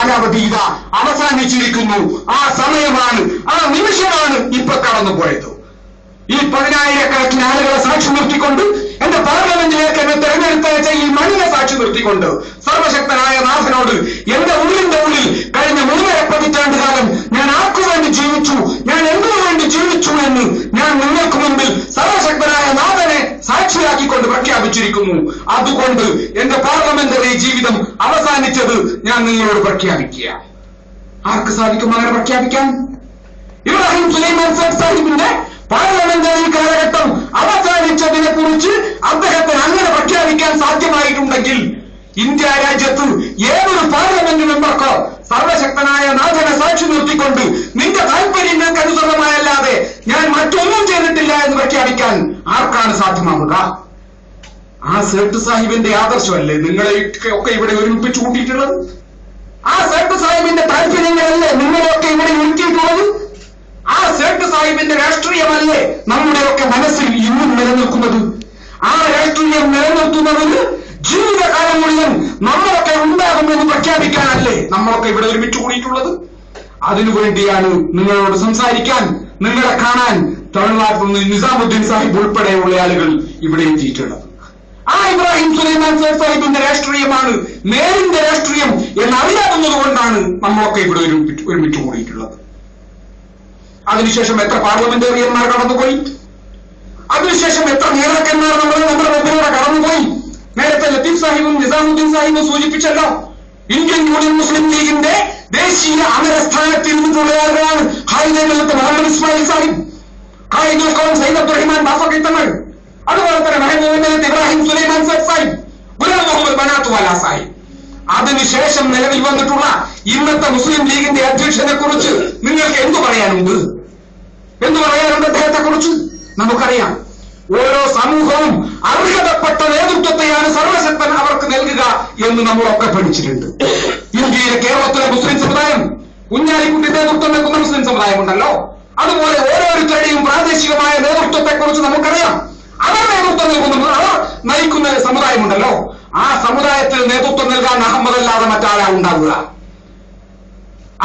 കാലാവധി ഇതാ അവസാനിച്ചിരിക്കുന്നു. ആ സമയമാണ്, ആ നിമിഷമാണ് ഇപ്പൊ കടന്നുപോയത്. ഈ 10,000-കണക്കിന് ആളുകളെ സാക്ഷി നിർത്തിക്കൊണ്ട്, എന്റെ പാർലമെന്റിലേക്ക് എന്നെ തെരഞ്ഞെടുത്തയച്ച ഈ മണ്ണിനെ സാക്ഷി നിർത്തിക്കൊണ്ട് സർവശക്തനായ നാഥനോട് എന്റെ ഉള്ളിന്റെ ഉള്ളിൽ കഴിഞ്ഞ 3.5 പതിറ്റാണ്ടുകാലം ഞാൻ ആർക്കു വേണ്ടി ജീവിച്ചു, ഞാൻ എന്തിനു വേണ്ടി ജീവിച്ചു എന്ന് ഞാൻ നിങ്ങൾക്ക് മുമ്പിൽ സർവശക്തനായ നാഥനെ സാക്ഷിയാക്കിക്കൊണ്ട് പ്രഖ്യാപിച്ചിരിക്കുന്നു. അതുകൊണ്ട് എന്റെ പാർലമെന്ററി ജീവിതം അവസാനിച്ചത് ഞാൻ നിങ്ങളോട് പ്രഖ്യാപിക്കുക. ആർക്ക് സാധിക്കും അങ്ങനെ പ്രഖ്യാപിക്കാൻ? ഇബ്രാഹിം സുലൈമാൻ സാഹിബിന്റെ പാർലമെന്ററി കാലഘട്ടം അവസാനിച്ചതിനെ കുറിച്ച് അദ്ദേഹത്തിന് അങ്ങനെ പ്രഖ്യാപിക്കാൻ സാധ്യമായിട്ടുണ്ടെങ്കിൽ ഇന്ത്യ രാജ്യത്ത് ഏതൊരു പാർലമെന്റ് മെമ്പർക്കോ സർവശക്തനായ നാഥനെ സാക്ഷി നിർത്തിക്കൊണ്ട് നിന്റെ താല്പര്യങ്ങൾക്ക് അനുസൃതമായല്ലാതെ ഞാൻ മറ്റൊന്നും ചെയ്തിട്ടില്ല എന്ന് പ്രഖ്യാപിക്കാൻ ആർക്കാണ് സാധ്യമാവുക? ആ സേട്ട് സാഹിബിന്റെ ആദർശമല്ലേ നിങ്ങളെ ഒക്കെ ഇവിടെ ഒരുമിപ്പിച്ചു കൂട്ടിയിട്ടുള്ളത്? ആ സേട്ട് സാഹിബിന്റെ താല്പര്യങ്ങളല്ലേ നിങ്ങളെയൊക്കെ ഇവിടെ ഒരുക്കിയിട്ടുള്ളത്? ആ സേട്ട് സാഹിബിന്റെ രാഷ്ട്രീയമല്ലേ നമ്മുടെയൊക്കെ മനസ്സിൽ ഇന്നും നിലനിൽക്കുന്നത്? ആ രാഷ്ട്രീയം നിലനിർത്തുന്നതിന് ജീവിതകാലം മുഴുവൻ നമ്മളൊക്കെ ഉണ്ടാകുമെന്ന് പ്രഖ്യാപിക്കാനല്ലേ നമ്മളൊക്കെ ഇവിടെ ഒരുമിച്ച് കൂടിയിട്ടുള്ളത്? അതിനുവേണ്ടിയാണ് നിങ്ങളോട് സംസാരിക്കാൻ, നിങ്ങളെ കാണാൻ തമിഴ്നാട്ടിൽ നിന്ന് നിസാമുദ്ദീൻ സാഹിബ് ഉൾപ്പെടെയുള്ള ആളുകൾ ഇവിടെ എത്തിയിട്ടുള്ളത്. ആ ഇബ്രാഹിം സുലൈമാൻ സാഹിബിന്റെ രാഷ്ട്രീയമാണ് നേരിന്റെ രാഷ്ട്രീയം എന്നറിയാവുന്നത് കൊണ്ടാണ് നമ്മളൊക്കെ ഇവിടെ ഒരുമിച്ച് കൂടിയിട്ടുള്ളത്. അതിനുശേഷം എത്ര പാർലമെന്റേറിയന്മാർ കടന്നുപോയി, അതിനുശേഷം എത്ര നേതാക്കന്മാർ നമ്മുടെ മുമ്പിലൂടെ കടന്നുപോയി. നേരത്തെ ലത്തീഫ് സാഹിബും നിസാമുദ്ദീൻ സാഹിബും സൂചിപ്പിച്ചല്ലോ, ഇന്ത്യൻ യൂണിയൻ മുസ്ലിം ലീഗിന്റെ ദേശീയ അമരസ്ഥാനത്ത് ഇരുന്നിട്ടുള്ള ആളുകളാണ് ഹായിദ് മുഹമ്മദ് ഇസ്മായിൽ സാഹിബ്, ഖായിദുൽ ഖൗം സയ്യിദ് അബ്ദുറഹിമാൻ ബാഫഖി തങ്ങൾ, അതുപോലെ തന്നെ മെഹബൂബ് ഇബ്രാഹിം സുലൈമാൻ സാഹിബ്, ഗുലാം മുഹമ്മദ് ബനാത്തുവാല സാഹിബ്. അതിനുശേഷം നിലവിൽ വന്നിട്ടുള്ള ഇന്നത്തെ മുസ്ലിം ലീഗിന്റെ അധ്യക്ഷനെ കുറിച്ച് നിങ്ങൾക്ക് എന്തു പറയാനുണ്ട്? അദ്ദേഹത്തെ കുറിച്ച് നമുക്കറിയാം. ഓരോ സമൂഹവും അർഹതപ്പെട്ട നേതൃത്വത്തെയാണ് സർവശക്തൻ അവർക്ക് നൽകുക എന്ന് നമ്മളൊക്കെ പഠിച്ചിട്ടുണ്ട്. ഇന്ത്യയിലെ കേരളത്തിലെ മുസ്ലിം സമുദായം, കുഞ്ഞാലിക്കുട്ടി നേതൃത്വം നൽകുന്ന മുസ്ലിം സമുദായമുണ്ടല്ലോ, അതുപോലെ ഓരോരുത്തരുടെയും പ്രാദേശികമായ നേതൃത്വത്തെ കുറിച്ച് നമുക്കറിയാം. അവർ നേതൃത്വം നൽകുന്ന, അവർ നയിക്കുന്ന സമുദായമുണ്ടല്ലോ, ആ സമുദായത്തിൽ നേതൃത്വം നൽകാൻ അഹമ്മദല്ലാതെ മറ്റാരാ ഉണ്ടാവുക?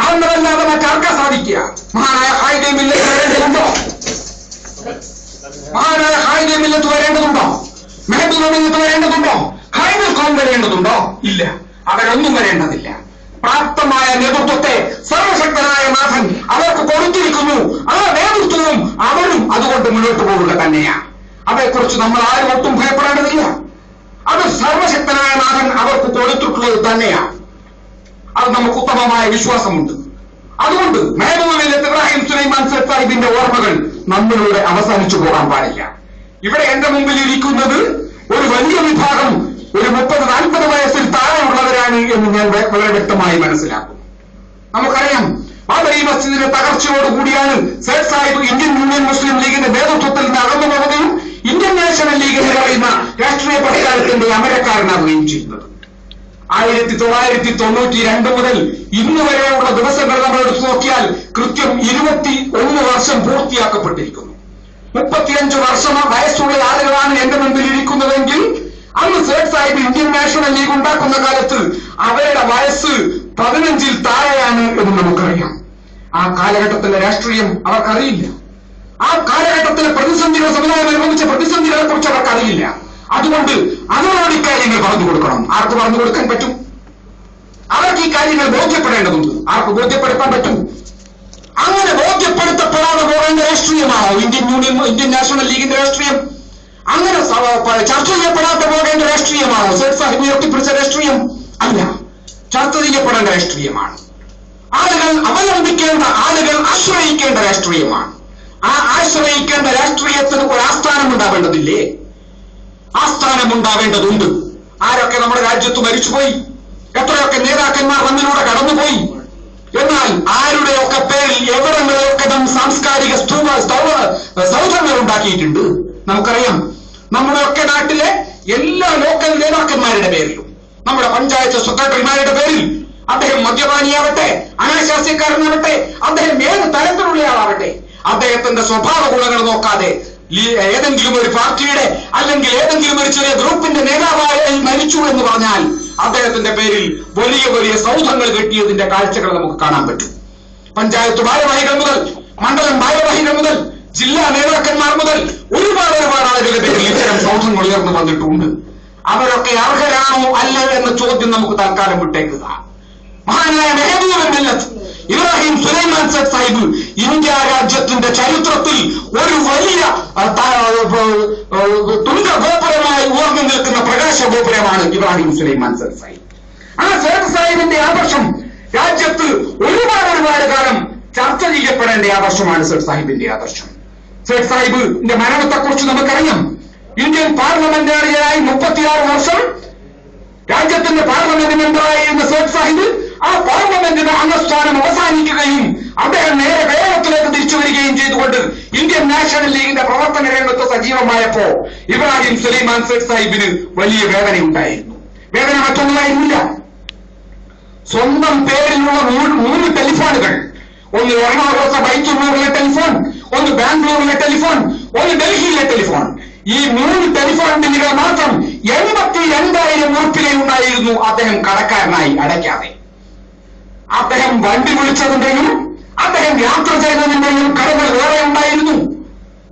അഹമ്മദല്ലാതെ മറ്റാർക്കാ സാധിക്കുക? മഹാനായ ഖായിദെ മില്ലത്ത് വരേണ്ടതുണ്ടോ? മെഹബൂബ് മില്ലത്ത് വരേണ്ടതുണ്ടോ? ഖായിദുൽ ഖൗം വരേണ്ടതുണ്ടോ? ഇല്ല, അവരൊന്നും വരേണ്ടതില്ല. പ്രാപ്തമായ നേതൃത്വത്തെ സർവശക്തനായ നാഥൻ അവർക്ക് കൊടുത്തിരിക്കുന്നു. ആ നേതൃത്വവും അവരും അതുകൊണ്ട് മുന്നോട്ട് പോവുക തന്നെയാണ്. അതേക്കുറിച്ച് നമ്മൾ ആരും ഒട്ടും ഭയപ്പെടേണ്ടതില്ല. അത് സർവശക്തനായ നാഥൻ അവർക്ക് കൊടുത്തിട്ടുള്ളത് തന്നെയാണ്. അത് നമുക്ക് ഉത്തമമായ വിശ്വാസമുണ്ട്. അതുകൊണ്ട് മെഹബൂബ് മില്ലത്ത് ഇബ്രാഹിം സുലൈമാൻ സാഹിബിന്റെ ഓർമ്മകൾ നമ്മളിലൂടെ അവസാനിച്ചു പോകാൻ പാടില്ല. ഇവിടെ എന്റെ മുമ്പിൽ ഇരിക്കുന്നത് ഒരു വലിയ വിഭാഗം, ഒരു 30-40 വയസ്സിൽ താഴെയുള്ളവരാണ് എന്ന് ഞാൻ വളരെ വ്യക്തമായി മനസ്സിലാക്കും. നമുക്കറിയാം, ബാബരി മസ്ജിദിന്റെ തകർച്ചയോടുകൂടിയാണ് സേഠ് സാഹിബ് ഇന്ത്യൻ യൂണിയൻ മുസ്ലിം ലീഗിന്റെ നേതൃത്വത്തിൽ നിന്ന് അകന്നു പോകുകയും ഇന്ത്യൻ നാഷണൽ ലീഗ് എന്ന് പറയുന്ന രാഷ്ട്രീയ പ്രസ്ഥാനത്തിന്റെ അമരക്കാരനാവുകയും ചെയ്യുന്നത്. 1992 മുതൽ ഇന്ന് വരെയുള്ള ദിവസങ്ങൾ നമ്മൾ എടുത്തു നോക്കിയാൽ കൃത്യം 21 വർഷം പൂർത്തിയാക്കപ്പെട്ടിരിക്കുന്നു. 35 വർഷം വയസ്സുള്ള ആളുകളാണ് എന്റെ മുമ്പിൽ ഇരിക്കുന്നതെങ്കിൽ അന്ന് Sait Sahib Indian national league ഉണ്ടാക്കുന്ന കാലത്ത് അവരുടെ വയസ്സ് 15-ൽ താഴെയാണ് എന്ന് നമുക്കറിയാം. ആ കാലഘട്ടത്തിലെ രാഷ്ട്രീയം അവർക്കറിയില്ല. ആ കാലഘട്ടത്തിലെ പ്രതിസന്ധികൾ, സമുദായം അനുഭവിച്ച പ്രതിസന്ധികളെ കുറിച്ച് അവർക്കറിയില്ല. അതുകൊണ്ട് അവരോട് ഇക്കാര്യങ്ങൾ പറഞ്ഞു കൊടുക്കണം. ആർക്ക് പറഞ്ഞു കൊടുക്കാൻ പറ്റും? അവർക്ക് ഈ കാര്യങ്ങൾ ബോധ്യപ്പെടേണ്ടതുണ്ട്. ആർക്ക് ബോധ്യപ്പെടുത്താൻ പറ്റും? അങ്ങനെ ബോധ്യപ്പെടുത്തപ്പെടാതെ പോകേണ്ട രാഷ്ട്രീയമാണോ ഇന്ത്യൻ നാഷണൽ ലീഗിന്റെ രാഷ്ട്രീയം? അങ്ങനെ ചർച്ച ചെയ്യപ്പെടാതെ പോകേണ്ട രാഷ്ട്രീയമാണോ സേഠ് സാഹിബ് ഉയർത്തിപ്പിടിച്ച രാഷ്ട്രീയം? അല്ല, ചർച്ച ചെയ്യപ്പെടേണ്ട രാഷ്ട്രീയമാണ്. ആളുകൾ അവലംബിക്കേണ്ട, ആളുകൾ ആശ്രയിക്കേണ്ട രാഷ്ട്രീയമാണ്. ആ ആശ്രയിക്കേണ്ട രാഷ്ട്രീയത്തിന് ഒരു ആസ്ഥാനം ഉണ്ടാവേണ്ടതില്ലേ? ആസ്ഥാനം ഉണ്ടാവേണ്ടതുണ്ട്. ആരൊക്കെ നമ്മുടെ രാജ്യത്ത് മരിച്ചുപോയി, എത്രയൊക്കെ നേതാക്കന്മാർ നമ്മിലൂടെ കടന്നുപോയി. എന്നാൽ ആരുടെയൊക്കെ പേരിൽ എവിടങ്ങളിലൊക്കെ നാം സാംസ്കാരിക സൗധങ്ങൾ ഉണ്ടാക്കിയിട്ടുണ്ട്. നമുക്കറിയാം, നമ്മുടെയൊക്കെ നാട്ടിലെ എല്ലാ ലോക്കൽ നേതാക്കന്മാരുടെ പേരിലും, നമ്മുടെ പഞ്ചായത്ത് സെക്രട്ടറിമാരുടെ പേരിൽ, അദ്ദേഹം മദ്യപാനിയാവട്ടെ, അനാശാസ്യക്കാരനാവട്ടെ, അദ്ദേഹം ഏത് തരത്തിലുള്ള ആളാവട്ടെ, അദ്ദേഹത്തിന്റെ സ്വഭാവ ഗുണങ്ങൾ നോക്കാതെ ഏതെങ്കിലും ഒരു പാർട്ടിയുടെ അല്ലെങ്കിൽ ഏതെങ്കിലും ഒരു ചെറിയ ഗ്രൂപ്പിന്റെ നേതാവായി മരിച്ചു എന്ന് പറഞ്ഞാൽ അദ്ദേഹത്തിന്റെ പേരിൽ വലിയ വലിയ സൗധങ്ങൾ കെട്ടിയതിന്റെ കാഴ്ചകൾ നമുക്ക് കാണാൻ പറ്റും. പഞ്ചായത്ത് ഭാരവാഹികൾ മുതൽ മണ്ഡലം ഭാരവാഹികൾ മുതൽ ജില്ലാ നേതാക്കന്മാർ മുതൽ ഒരുപാട് ആളുകളുടെ പേരിൽ ഇത്തരം സൗധങ്ങൾ ഉയർന്നു വന്നിട്ടുണ്ട്. അവരൊക്കെ അർഹരാണോ അല്ല എന്ന ചോദ്യം നമുക്ക് തൽക്കാലം വിട്ടേക്കുക. മഹാനായ മെഹബൂബ് മില്ലത്ത് ഇബ്രാഹിം സുലൈമാൻ സേഠ് സാഹിബ് ഇന്ത്യ രാജ്യത്തിന്റെ ചരിത്രത്തിൽ ഒരു വലിയ തുങ്ക ഗോപുരമായി ഉയർന്നു നിൽക്കുന്ന പ്രകാശ ഗോപുരമാണ് ഇബ്രാഹിം സുലൈമാൻ സേഠ് സാഹിബ്. ആ സേഠ് സാഹിബിന്റെ ആദർശം രാജ്യത്ത് ഒരുപാട് കാലം ചർച്ച ചെയ്യപ്പെടേണ്ട ആദർശമാണ് സേഠ് സാഹിബിന്റെ ആദർശം. സേഠ് സാഹിബിന്റെ മരണത്തെക്കുറിച്ച് നമുക്കറിയാം. ഇന്ത്യൻ പാർലമെന്റേറിയനായി 36 വർഷം രാജ്യത്തിന്റെ പാർലമെന്റ് മെമ്പറായിരുന്ന സേഠ് സാഹിബ് ആ പാർലമെന്റിന്റെ അംഗസ്ഥാനം അവസാനിക്കുകയും അദ്ദേഹം നേരെ കേരളത്തിലേക്ക് തിരിച്ചു വരികയും ചെയ്തുകൊണ്ട് ഇന്ത്യൻ നാഷണൽ ലീഗിന്റെ പ്രവർത്തന രംഗത്ത് സജീവമായപ്പോ ഇബ്രാഹിം സുലൈമാൻ സേഠ് സാഹിബിന് വലിയ വേദനയുണ്ടായിരുന്നു. വേദന മറ്റൊന്നുമായിരുന്നില്ല. സ്വന്തം പേരിലുള്ള 3 ടെലിഫോണുകൾ, ഒന്ന് എറണാകുളത്തെ ബൈത്തുന്നൂറിലെ ടെലിഫോൺ, ഒന്ന് ബാംഗ്ലൂരിലെ ടെലിഫോൺ, ഒന്ന് ഡൽഹിയിലെ ടെലിഫോൺ. ഈ 3 ടെലിഫോൺ ബില്ലുകൾ മാത്രം 82,000 ഉറുപ്പികയുണ്ടായിരുന്നു അദ്ദേഹം കടക്കാരനായി അടയ്ക്കാതെ. അദ്ദേഹം വണ്ടി വിളിച്ചതിന്റെയും അദ്ദേഹം യാത്ര ചെയ്തതിന്റെയും കടകൾ വേറെ ഉണ്ടായിരുന്നു.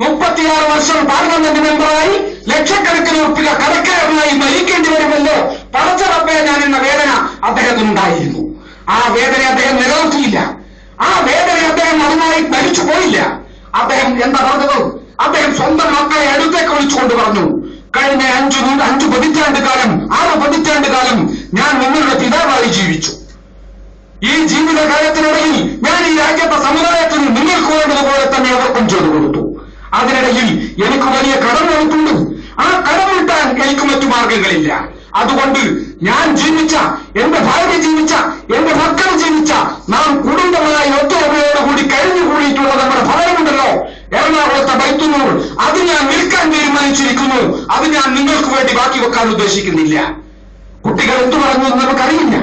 36 വർഷം പാർലമെന്റ് മെമ്പറായി ലക്ഷക്കണക്കിന് ഉറുപ്പിക കടക്കാരനായി മരിക്കേണ്ടി വരുമല്ലോ, പടച്ചറപ്പേ ഞാൻ എന്ന വേദന അദ്ദേഹത്തിനുണ്ടായിരുന്നു. ആ വേദന അദ്ദേഹം നിലനിർത്തിയില്ല. ആ വേദന അദ്ദേഹം അതുമായി മരിച്ചു പോയില്ല. അദ്ദേഹം എന്താ പറഞ്ഞത്? അദ്ദേഹം സ്വന്തം മക്കളെ അടുത്തേക്ക് വിളിച്ചുകൊണ്ട് പറഞ്ഞു, കഴിഞ്ഞ 5 പതിറ്റാണ്ട് കാലം 6 പതിറ്റാണ്ട് കാലം ഞാൻ നിങ്ങളുടെ പിതാവായി ജീവിച്ചു. ഈ ജീവിതകാലത്തിനിടയിൽ ഞാൻ ഈ രാജ്യത്തെ സമുദായത്തിന് നിങ്ങൾക്ക് വേണ്ടതുപോലെ തന്നെ അവർക്കും ചെയ്തു കൊടുത്തു. അതിനിടയിൽ എനിക്ക് വലിയ കടം വന്നിട്ടുണ്ട്. ആ കടം വീട്ടാൻ എനിക്ക് മറ്റു മാർഗങ്ങളില്ല. അതുകൊണ്ട് ഞാൻ ജീവിച്ച, എന്റെ ഭാര്യ ജീവിച്ച, എന്റെ മക്കൾ ജീവിച്ച, നാം കുടുംബമായി ഒത്തുറമയോടുകൂടി കഴിഞ്ഞുകൂടിയിട്ടുള്ള നമ്മുടെ ഭവനമുണ്ടല്ലോ, എറണാകുളത്തെ ബൈത്തുന്നൂർ, അത് ഞാൻ വിൽക്കാൻ തീരുമാനിച്ചിരിക്കുന്നു. അത് ഞാൻ നിങ്ങൾക്ക് വേണ്ടി ബാക്കി വെക്കാൻ ഉദ്ദേശിക്കുന്നില്ല. കുട്ടികൾ എന്തു പറഞ്ഞു എന്ന് നമുക്കറിയില്ല.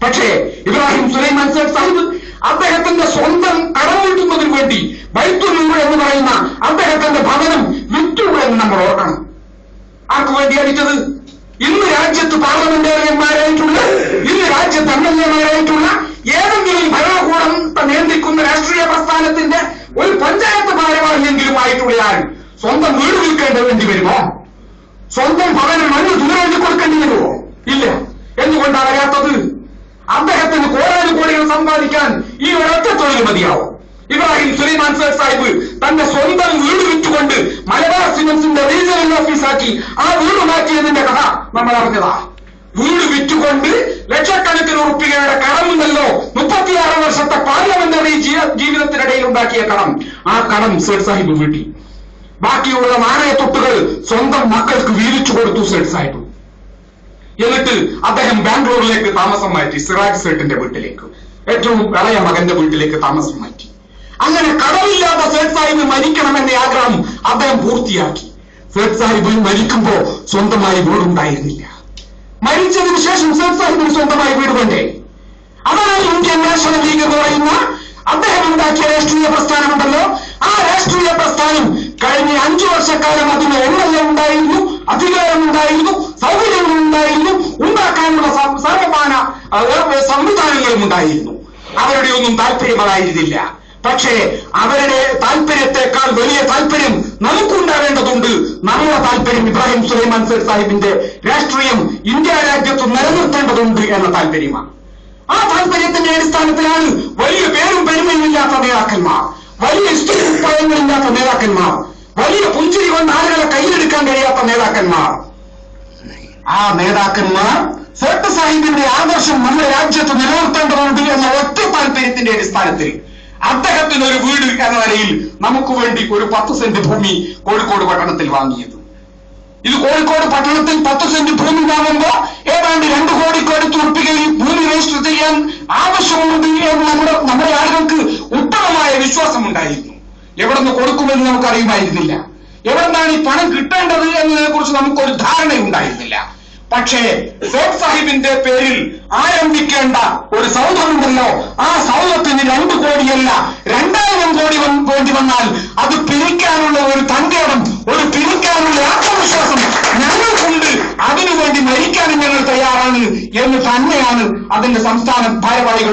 പക്ഷേ ഇബ്രാഹിം സുലൈമാൻ സേഠ് സാഹിബ് അദ്ദേഹത്തിന്റെ സ്വന്തം കടം വീട്ടുന്നതിന് വേണ്ടി ബൈത്തുന്നൂർ എന്ന് പറയുന്ന അദ്ദേഹത്തിന്റെ ഭവനം വിറ്റു എന്ന് നമ്മൾ ഓർക്കണം. ആർക്കു വേണ്ടി അടിച്ചത്? ഇന്ന് രാജ്യത്ത് പാർലമെന്റേറിയന്മാരായിട്ടുള്ള, ഇന്ന് രാജ്യത്ത് MLA-മാരായിട്ടുള്ള ഏതെങ്കിലും ഭരണകൂടം നിയന്ത്രിക്കുന്ന രാഷ്ട്രീയ പ്രസ്ഥാനത്തിന്റെ ഒരു പഞ്ചായത്ത് ഭാരവാഹിയെങ്കിലും ആയിട്ടുള്ള ആൾ സ്വന്തം വീട് വിൽക്കേണ്ടി വേണ്ടി വരുമോ? സ്വന്തം ഭവനം മണ്ണ് ദൂരേക്ക് കൊടുക്കേണ്ടി വരുമോ? ഇല്ല. എന്തുകൊണ്ടാണ് വരാത്തത്? അദ്ദേഹത്തിന് കോടാനുകോടികൾ സമ്പാദിക്കാൻ ഈ ഒരൊറ്റ തൊഴിൽ മതിയാവും. ഇബ്രാഹിം സുലൈമാൻ സേഠ് സാഹിബ് തന്റെ സ്വന്തം വീട് വിറ്റുകൊണ്ട് മലബാർ സിമന്റ്സിന്റെ റീജിയണൽ ഓഫീസാക്കി ആ വീട് മാറ്റിയതിന്റെ കഥ നമ്മൾ അറിഞ്ഞതാ. വീട് വിറ്റുകൊണ്ട് ലക്ഷക്കണക്കിന് ഉറുപ്പികയുടെ കടമുണ്ടല്ലോ, 36 വർഷത്തെ പാർലമെന്ററി ജീവിതത്തിനിടയിൽ ഉണ്ടാക്കിയ കടം. ആ കടം സേഠ് സാഹിബ് വീട്ടി. ബാക്കിയുള്ള നാണയത്തൊട്ടുകൾ സ്വന്തം മക്കൾക്ക് വീതിച്ചു കൊടുത്തു സേഠ് സാഹിബ്. എന്നിട്ട് അദ്ദേഹം ബാംഗ്ലൂരിലേക്ക് താമസം മാറ്റി. സിറാജ് സേഠിന്റെ വീട്ടിലേക്ക്, ഏറ്റവും ഇളയ മകന്റെ വീട്ടിലേക്ക് താമസം മാറ്റി. അങ്ങനെ കടമില്ലാത്ത സേഠ് സാഹിബ് മരിക്കണമെന്ന ആഗ്രഹം അദ്ദേഹം പൂർത്തിയാക്കി. സേഠ് സാഹിബ് മരിക്കുമ്പോ സ്വന്തമായി വീടുണ്ടായിരുന്നില്ല. മരിച്ചതിന് ശേഷം സേഠ് സാഹിബിന് സ്വന്തമായി വീട് വേണ്ടേ? അതാണ് ഇന്ത്യൻ നാഷണൽ ലീഗ് എന്ന് പറയുന്ന അദ്ദേഹം ഉണ്ടാക്കിയ രാഷ്ട്രീയ പ്രസ്ഥാനമുണ്ടല്ലോ. ആ രാഷ്ട്രീയ പ്രസ്ഥാനം കഴിഞ്ഞ 5 വർഷക്കാലം അതിന് MLA ഉണ്ടായിരുന്നു, അധികാരമുണ്ടായിരുന്നു, സൗകര്യങ്ങളുണ്ടായിരുന്നു, ഉണ്ടാക്കാനുള്ള സർവമാന സംവിധാനങ്ങളും ഉണ്ടായിരുന്നു. അവരുടെ ഒന്നും താല്പര്യം അതായിരുന്നില്ല. പക്ഷേ അവരുടെ താല്പര്യത്തെക്കാൾ വലിയ താല്പര്യം നമുക്കുണ്ടാവേണ്ടതുണ്ട്. നമ്മുടെ താല്പര്യം ഇബ്രാഹിം സുലൈമാൻ സേഠ് സാഹിബിന്റെ രാഷ്ട്രീയം ഇന്ത്യ രാജ്യത്ത് നിലനിർത്തേണ്ടതുണ്ട് എന്ന താല്പര്യമാണ്. ആ താല്പര്യത്തിന്റെ അടിസ്ഥാനത്തിലാണ് വലിയ പേരും പെരുമയുമില്ലാത്ത നേതാക്കന്മാർ, വലിയ ഇഷ്ടങ്ങളില്ലാത്ത നേതാക്കന്മാർ, വലിയ പുഞ്ചിരി കൊണ്ട് ആളുകളെ കയ്യിലെടുക്കാൻ കഴിയാത്ത നേതാക്കന്മാർ, ആ നേതാക്കന്മാർ സേഠ് സാഹിബിന്റെ ആദർശം നമ്മുടെ രാജ്യത്ത് നിലനിർത്തേണ്ടതുണ്ട് എന്ന ഒറ്റ താല്പര്യത്തിന്റെ അടിസ്ഥാനത്തിൽ അദ്ദേഹത്തിന് ഒരു വീട് എന്ന നിലയിൽ നമുക്ക് വേണ്ടി ഒരു 10 സെന്റ് ഭൂമി കോഴിക്കോട് പട്ടണത്തിൽ വാങ്ങിയത്. ഇത് കോഴിക്കോട് പട്ടണത്തിൽ 10 സെന്റ് ഭൂമി വാങ്ങുമ്പോ ഏതാണ്ട് 2 കോടിക്ക് അടുത്ത് ഉറപ്പിക്കുകയും ഭൂമി രജിസ്റ്റർ ചെയ്യാൻ ആവശ്യമുണ്ട് എന്ന് നമ്മുടെ ആളുകൾക്ക് ഉത്തമമായ വിശ്വാസമുണ്ടായിരുന്നു. എവിടെ നിന്ന് കൊടുക്കുമെന്ന് നമുക്കറിയുമായിരുന്നില്ല. എവിടെ നിന്നാണ് ഈ പണം കിട്ടേണ്ടത് എന്നതിനെ കുറിച്ച് നമുക്കൊരു ധാരണയുണ്ടായിരുന്നില്ല. പക്ഷേ സേഠ് സാഹിബിന്റെ പേരിൽ ആരംഭിക്കേണ്ട ഒരു സൗധമുണ്ടല്ലോ, ആ സൗധത്തിന് 2 കോടിയല്ല 2000 കോടി വേണ്ടി വന്നാൽ അത് പിരിക്കാനുള്ള ഒരു തന്റേടം, ഒരു പിരിക്കാനുള്ള ആത്മവിശ്വാസം ഞങ്ങൾക്കുണ്ട് അതിനുവേണ്ടി മരിക്കാനും ഞങ്ങൾ തയ്യാറാണ് എന്ന് തന്നെയാണ് അതിന്റെ സംസ്ഥാന ഭാരവാഹികൾ